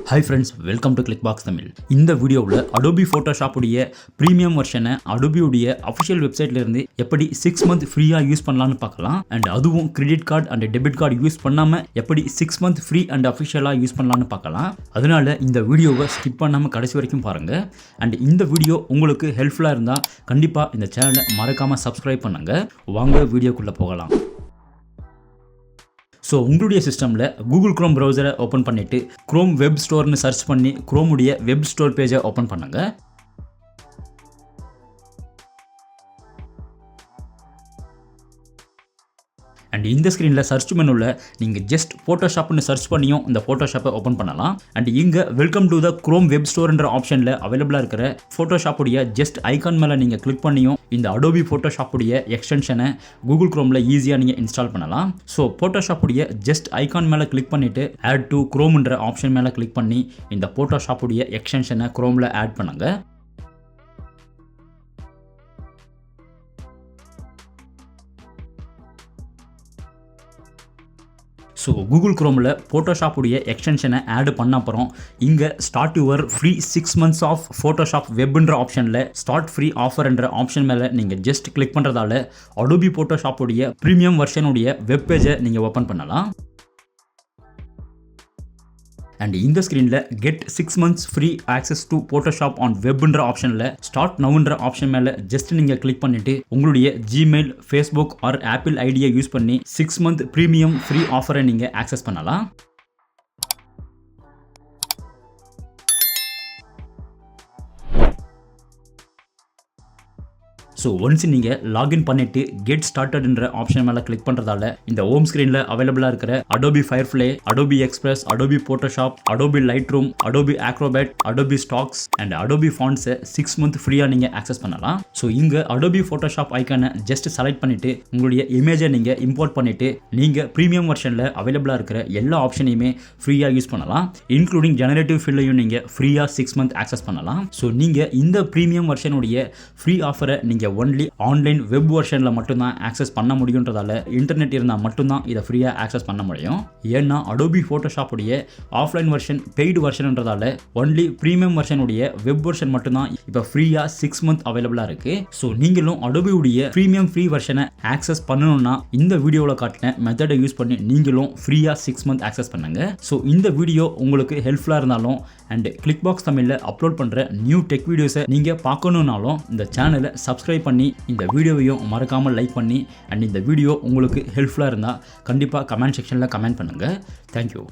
Hi friends, welcome to Clickbox Tamil. இந்த வீடியோவில் Adobe Photoshop உடைய பிரீமியம் வெர்ஷனை Adobe உடைய அஃபிஷியல் வெப்சைட்ல இருந்து எப்படி 6 month ஃப்ரீயா யூஸ் பண்ணலாம்னு பார்க்கலாம். அண்ட் அதுவும் credit card and debit card use பண்ணாம எப்படி 6 month ஃப்ரீ அண்ட் அஃபிஷியலா யூஸ் பண்ணலாம்னு பார்க்கலாம். அதனால இந்த வீடியோவை ஸ்கிப் பண்ணாம கடைசி வரைக்கும் பாருங்க. அண்ட் இந்த வீடியோ உங்களுக்கு ஹெல்ப்ஃபுல்லா இருந்தா கண்டிப்பா இந்த சேனலை மறக்காம சப்ஸ்கிரைப் பண்ணுங்க. வாங்க வீடியோக்குள்ள போகலாம். ஸோ உங்களுடைய சிஸ்டமில் கூகுள் க்ரோம் ப்ரௌசரை ஓப்பன் பண்ணிவிட்டு க்ரோம் வெப் ஸ்டோர்னு சர்ச் பண்ணி க்ரோமுடைய வெப் ஸ்டோர் பேஜை ஓப்பன் பண்ணுங்கள். அண்ட் இந்த ஸ்க்ரீனில் சர்ச் மெனுவில் நீங்கள் ஜஸ்ட் ஃபோட்டோஷாப்னு சர்ச் பண்ணியும் இந்த ஃபோட்டோஷாப்பை ஓப்பன் பண்ணலாம். அண்ட் இங்கே welcome to the Chrome web ஸ்டோர்ன்ற ஆப்ஷனில் அவைலபிளாக இருக்கிற ஃபோட்டோஷாப்புடைய ஜஸ்ட் ஐக்கான் மேலே நீங்கள் கிளிக் பண்ணியும் இந்த அடோபி ஃபோட்டோஷாப்புடைய எக்ஸ்டென்ஷனை கூகுள் க்ரோமில் ஈஸியாக நீங்கள் இன்ஸ்டால் பண்ணலாம். ஸோ ஃபோட்டோஷாப்புடைய ஜஸ்ட் ஐக்கான் மேலே கிளிக் பண்ணிவிட்டு ஆட் டு க்ரோம்ன்ற ஆப்ஷன் மேலே கிளிக் பண்ணி இந்த ஃபோட்டோஷாப்புடைய எக்ஸ்டென்ஷனை க்ரோமில் ஆட் பண்ணுங்கள். ஸோ கூகுள் க்ரோமில் ஃபோட்டோஷாப்புடைய எக்ஸ்டென்ஷனை ஆட் பண்ண அப்புறம் இங்கே start your free 6 months of Photoshop வெப்ன்ற ஆப்ஷனில் ஸ்டார்ட் ஃப்ரீ ஆஃபர்ன்ற ஆப்ஷன் மேலே நீங்கள் ஜஸ்ட் கிளிக் பண்ணுறதால அடோபி ஃபோட்டோஷாப்புடைய ப்ரீமியம் வெர்ஷனுடைய வெப் பேஜை நீங்கள் ஓப்பன் பண்ணலாம். அண்ட் இந்த ஸ்க்ரீனில் get 6 months free access to Photoshop on வெப்ன்ற ஆப்ஷனில் ஸ்டார்ட் நவுன்ற ஆப்ஷன் மேலே ஜஸ்ட் நீங்கள் கிளிக் பண்ணிவிட்டு உங்களுடைய ஜிமெயில், ஃபேஸ்புக் ஆர் ஆப்பிள் ஐடியை யூஸ் பண்ணி 6 month ப்ரீமியம் ஃப்ரீ ஆஃபரை நீங்கள் ஆக்சஸ் பண்ணலாம். ஸோ ஒன்ஸ் நீங்கள் லாகின் பண்ணிவிட்டு கெட் ஸ்டார்டட்ன்ற ஆப்ஷன் மேலே கிளிக் பண்ணுறதால இந்த ஹோம் ஸ்க்ரீனில் அவைலபிளாக இருக்கிற Adobe Firefly, Adobe Express, Adobe Photoshop, Adobe Lightroom, Adobe Acrobat, Adobe Stocks and Adobe ஃபாண்ட்ஸை 6 month ஃப்ரீயாக நீங்கள் ஆக்சஸ் பண்ணலாம். ஸோ இங்கே அடோபி ஃபோட்டோஷாப் ஐக்கானை ஜஸ்ட் செலக்ட் பண்ணிவிட்டு உங்களுடைய இமேஜை நீங்கள் இம்போர்ட் பண்ணிவிட்டு நீங்கள் ப்ரீமியம் வெர்ஷனில் அவைலபிளாக இருக்கிற எல்லா ஆப்ஷனையுமே ஃப்ரீயாக யூஸ் பண்ணலாம். இன்க்ளூடிங் ஜெனரேட்டிவ் ஃபில்லையும் நீங்கள் ஃப்ரீயாக 6 month ஆக்சஸ் பண்ணலாம். ஸோ நீங்கள் இந்த ப்ரீமியம் வெர்ஷனுடைய ஃப்ரீ ஆஃபரை நீங்கள் ஒன்லி ஆன்லைன் வெப் வெர்ஷனில் மட்டும்தான் ஆக்சஸ் பண்ண முடியுன்றதால இன்டர்நெட் இருந்தால் மட்டும்தான் இதை ஃப்ரீயாக ஆக்சஸ் பண்ண முடியும். ஏன்னா அடோபி ஃபோட்டோஷாப்புடைய ஆஃப்லைன் வெர்ஷன் பெய்டு வெர்ஷன்ன்றதால ஒன்லி ப்ரீமியம் வெர்ஷனுடைய வெப் வெர்ஷன் மட்டும்தான் இப்போ ஃப்ரீயாக 6 month அவைலபிளாக இருக்குது. ஸோ நீங்களும் அடோபியுடைய ப்ரீமியம் ஃப்ரீ வெர்ஷனை ஆக்சஸ் பண்ணணும்னா இந்த வீடியோவில் காட்டின மெத்தடை யூஸ் பண்ணி நீங்களும் ஃப்ரீயாக 6 month ஆக்சஸ் பண்ணுங்க. ஸோ இந்த வீடியோ உங்களுக்கு ஹெல்ப்ஃபுல்லாக இருந்தாலும் அண்ட் கிளிக்பாக்ஸ் தமிழில் அப்லோட் பண்ணுற நியூ டெக் வீடியோஸை நீங்கள் பார்க்கணுன்னாலும் இந்த சேனலை சப்ஸ்கிரைப் பண்ணி இந்த வீடியோவையும் மறக்காமல் லைக் பண்ணி அண்ட் இந்த வீடியோ உங்களுக்கு ஹெல்ப்ஃபுல்லாக இருந்தால் கண்டிப்பாக கமெண்ட் செக்ஷனில் கமெண்ட் பண்ணுங்கள். தேங்க்யூ.